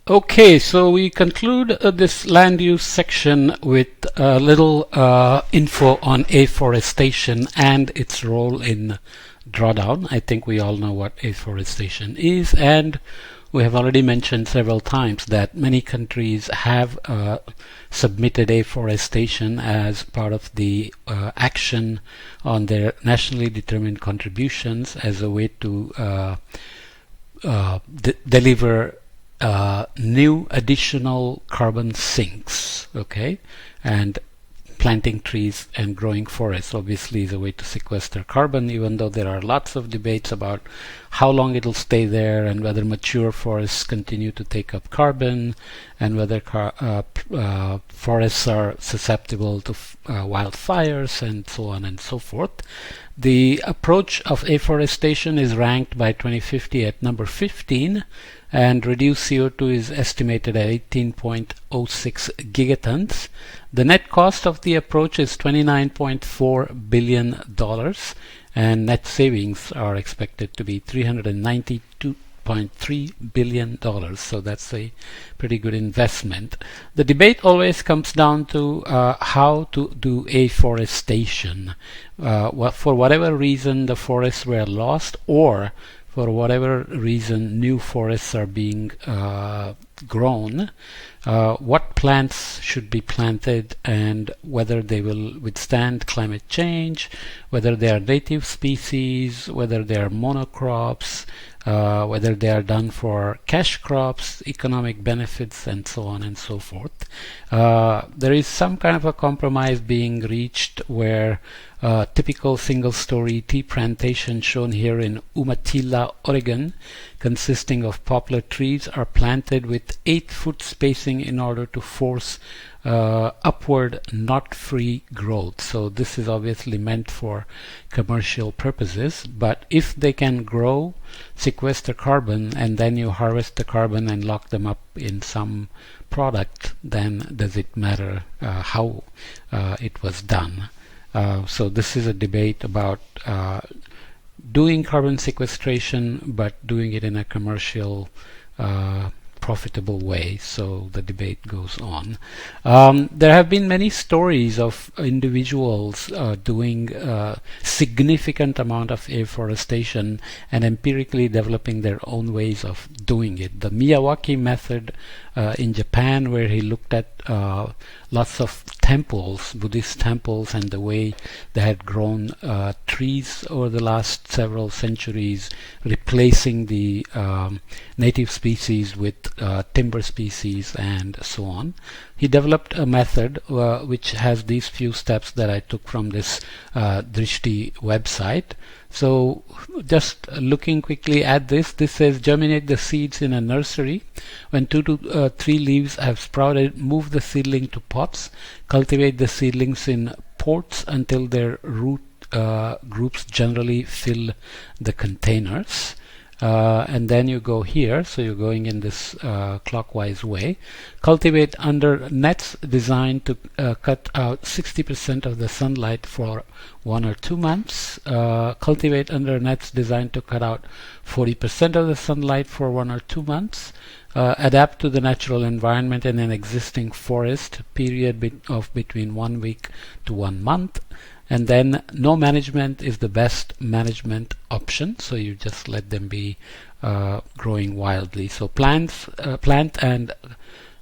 Okay, so we conclude this land use section with a little info on afforestation and its role in drawdown. I think we all know what afforestation is, and we have already mentioned several times that many countries have submitted afforestation as part of the action on their nationally determined contributions as a way to deliver new additional carbon sinks, okay, and planting trees and growing forests obviously is a way to sequester carbon, even though there are lots of debates about how long it'll stay there and whether mature forests continue to take up carbon and whether forests are susceptible to wildfires and so on and so forth. The approach of afforestation is ranked by 2050 at number 15, and reduced CO2 is estimated at 18.06 gigatons. The net cost of the approach is $29.4 billion, and net savings are expected to be $392.3 billion. So that's a pretty good investment. The debate always comes down to how to do afforestation. For whatever reason the forests were lost, or for whatever reason new forests are being grown, what plants should be planted and whether they will withstand climate change, whether they are native species, whether they are monocrops, whether they are done for cash crops, economic benefits, and so on and so forth. There is some kind of a compromise being reached where typical single-story tea plantation shown here in Umatilla, Oregon, consisting of poplar trees, are planted with 8-foot spacing in order to force upward knot-free growth. So this is obviously meant for commercial purposes, but if they can grow, sequester carbon, and then you harvest the carbon and lock them up in some product, then does it matter how it was done? So this is a debate about doing carbon sequestration, but doing it in a commercial profitable way. So the debate goes on. There have been many stories of individuals doing significant amount of afforestation and empirically developing their own ways of doing it. The Miyawaki method in Japan, where he looked at lots of temples, Buddhist temples, and the way they had grown trees over the last several centuries, replacing the native species with timber species and so on. He developed a method which has these few steps that I took from this Drishti website. So just looking quickly at this says germinate the seeds in a nursery. When 2 to 3 leaves have sprouted, move the seedling to pots. Cultivate the seedlings in pots until their root groups generally fill the containers. And then you go here, so you're going in this clockwise way. Cultivate under nets designed to cut out 60% of the sunlight for 1 or 2 months. Cultivate under nets designed to cut out 40% of the sunlight for 1 or 2 months. Adapt to the natural environment in an existing forest, period of between 1 week to 1 month. And then no management is the best management option, so you just let them be growing wildly. So plant and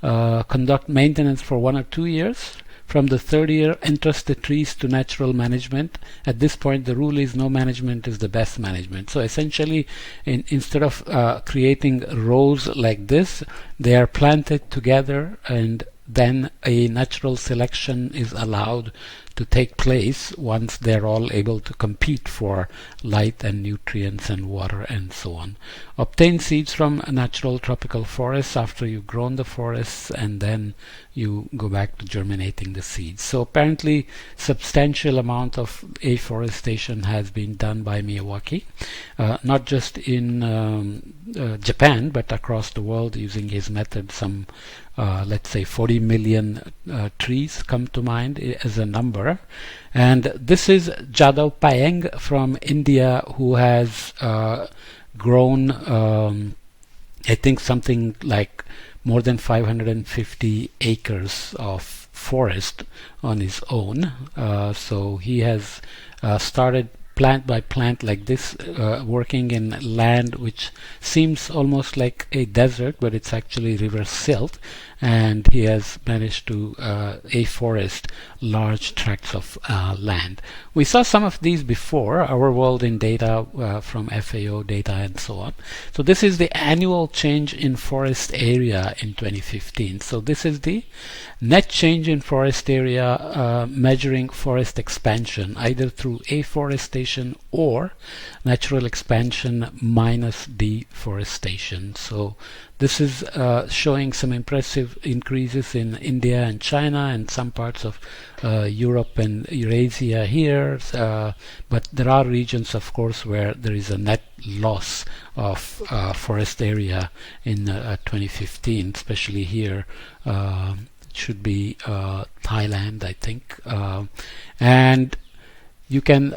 conduct maintenance for 1 or 2 years. From the 3rd year, entrust the trees to natural management. At this point, the rule is no management is the best management. So essentially, instead of creating rows like this, they are planted together, and then a natural selection is allowed to take place once they're all able to compete for light and nutrients and water and so on. Obtain seeds from natural tropical forests after you've grown the forests, and then you go back to germinating the seeds. So apparently substantial amount of afforestation has been done by Miyawaki, not just in Japan but across the world using his method. Some let's say 40 million trees come to mind as a number. And this is Jadav Payeng from India, who has grown I think something like more than 550 acres of forest on his own. So he has started plant by plant like this, working in land which seems almost like a desert, but it's actually river silt, and he has managed to afforest large tracts of land. We saw some of these before, Our World in Data from FAO data and so on. So this is the annual change in forest area in 2015. So this is the net change in forest area measuring forest expansion either through afforestation or natural expansion minus deforestation. So this is showing some impressive increases in India and China and some parts of Europe and Eurasia here, but there are regions, of course, where there is a net loss of forest area in 2015, especially here. It should be Thailand, I think, and you can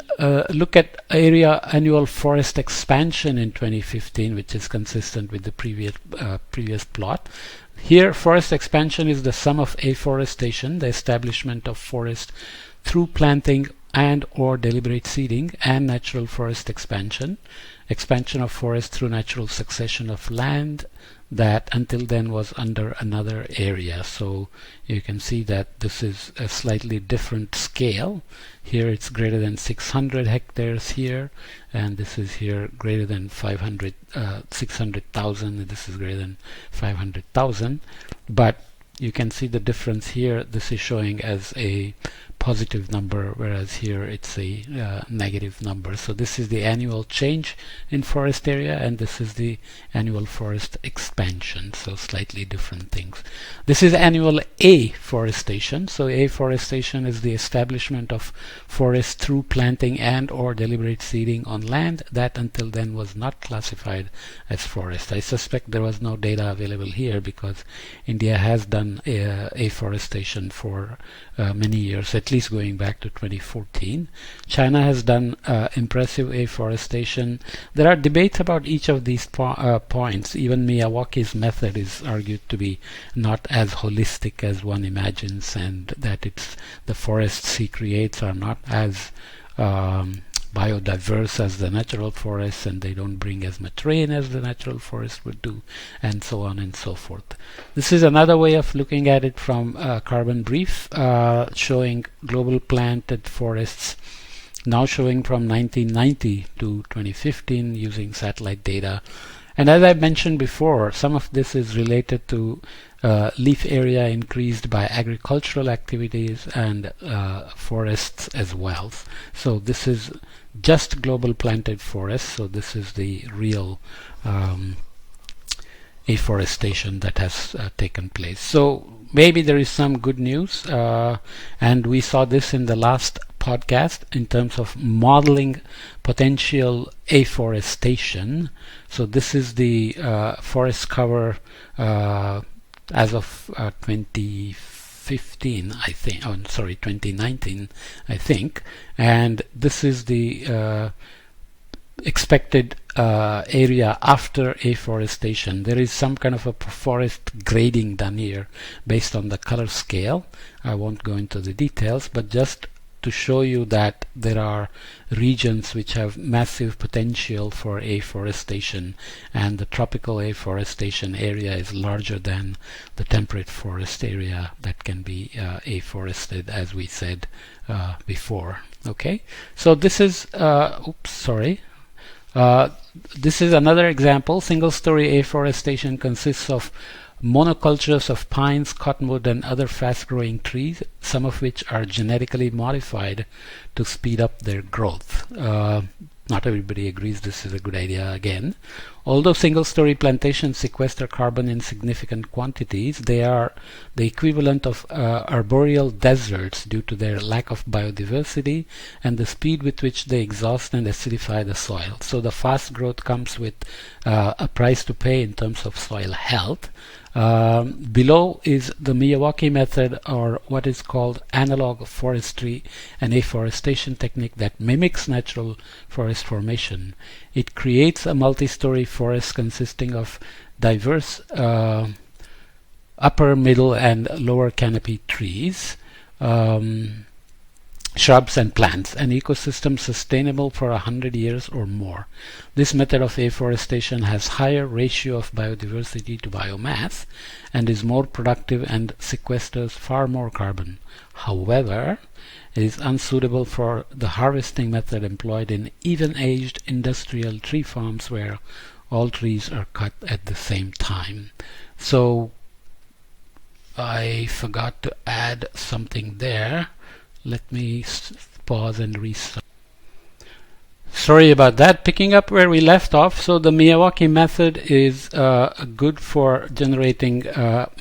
look at area annual forest expansion in 2015, which is consistent with the previous plot. Here, forest expansion is the sum of afforestation, the establishment of forest through planting and or deliberate seeding, and natural forest expansion, expansion of forest through natural succession of land that until then was under another area. So you can see that this is a slightly different scale. Here it's greater than 600 hectares here, and this is here greater than 600,000, and this is greater than 500,000. But you can see the difference here. This is showing as a positive number, whereas here it's a negative number. So this is the annual change in forest area, and this is the annual forest expansion, so slightly different things. This is annual afforestation. So afforestation is the establishment of forest through planting and or deliberate seeding on land that until then was not classified as forest. I suspect there was no data available here because India has done afforestation for many years, at least going back to 2014. China has done impressive afforestation. There are debates about each of these points. Even Miyawaki's method is argued to be not as holistic as one imagines, and that the forests he creates are not as biodiverse as the natural forests, and they don't bring as much rain as the natural forest would do, and so on and so forth. This is another way of looking at it from Carbon Brief, showing global planted forests now showing from 1990 to 2015 using satellite data. And as I mentioned before, some of this is related to leaf area increased by agricultural activities and forests as well. So this is just global planted forests. So this is the real afforestation that has taken place. So maybe there is some good news, and we saw this in the last podcast in terms of modeling potential afforestation. So this is the forest cover as of 2015, I think. Oh, sorry, 2019, I think. And this is the expected area after afforestation. There is some kind of a forest grading done here based on the color scale. I won't go into the details, but just to show you that there are regions which have massive potential for afforestation, and the tropical afforestation area is larger than the temperate forest area that can be afforested, as we said before. Okay, so this is this is another example. Single-story afforestation consists of monocultures of pines, cottonwood, and other fast-growing trees, some of which are genetically modified to speed up their growth. Not everybody agrees this is a good idea again. Although single-story plantations sequester carbon in significant quantities, they are the equivalent of arboreal deserts due to their lack of biodiversity and the speed with which they exhaust and acidify the soil. So the fast growth comes with a price to pay in terms of soil health. Below is the Miyawaki method, or what is called analog forestry, an afforestation technique that mimics natural forest formation. It creates a multi-story forest consisting of diverse upper, middle, and lower canopy trees, shrubs and plants, an ecosystem sustainable for 100 years or more. This method of afforestation has higher ratio of biodiversity to biomass and is more productive and sequesters far more carbon. However, it is unsuitable for the harvesting method employed in even-aged industrial tree farms where all trees are cut at the same time. So I forgot to add something there. Let me pause and restart. Sorry about that. Picking up where we left off, so the Miyawaki method is good for generating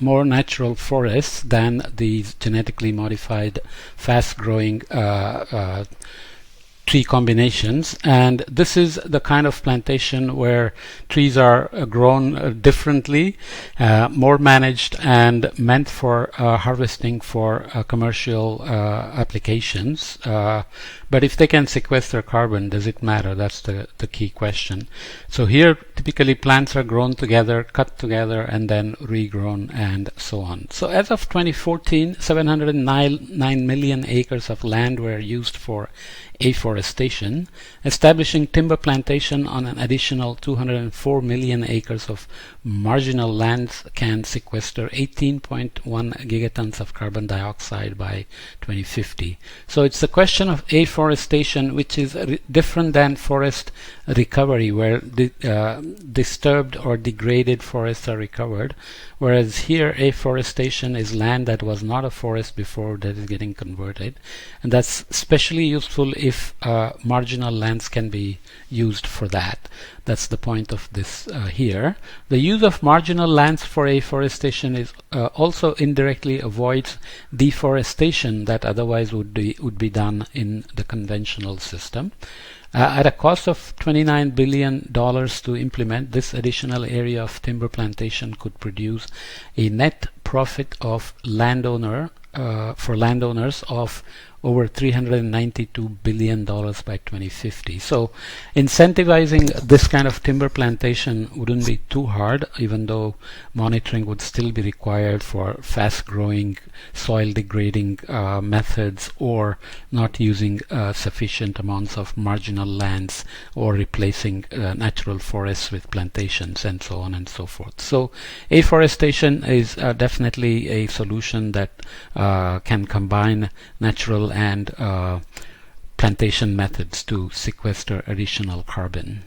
more natural forests than these genetically modified, fast-growing tree combinations, and this is the kind of plantation where trees are grown differently, more managed, and meant for harvesting for commercial applications. But if they can sequester carbon, does it matter? That's the key question. So here typically plants are grown together, cut together, and then regrown, and so on. So as of 2014, 709 million acres of land were used for afforestation. Establishing timber plantation on an additional 204 million acres of marginal lands can sequester 18.1 gigatons of carbon dioxide by 2050. So it's a question of afforestation, which is different than forest recovery, where disturbed or degraded forests are recovered, whereas here afforestation is land that was not a forest before that is getting converted, and that's especially useful if marginal lands can be used for that. That's the point of this here. The use of marginal lands for afforestation is also indirectly avoids deforestation that otherwise would be done in the conventional system. At a cost of $29 billion to implement, this additional area of timber plantation could produce a net profit of for landowners of over $392 billion by 2050. So incentivizing this kind of timber plantation wouldn't be too hard, even though monitoring would still be required for fast-growing, soil-degrading methods, or not using sufficient amounts of marginal lands, or replacing natural forests with plantations, and so on and so forth. So afforestation is definitely a solution that can combine natural and plantation methods to sequester additional carbon.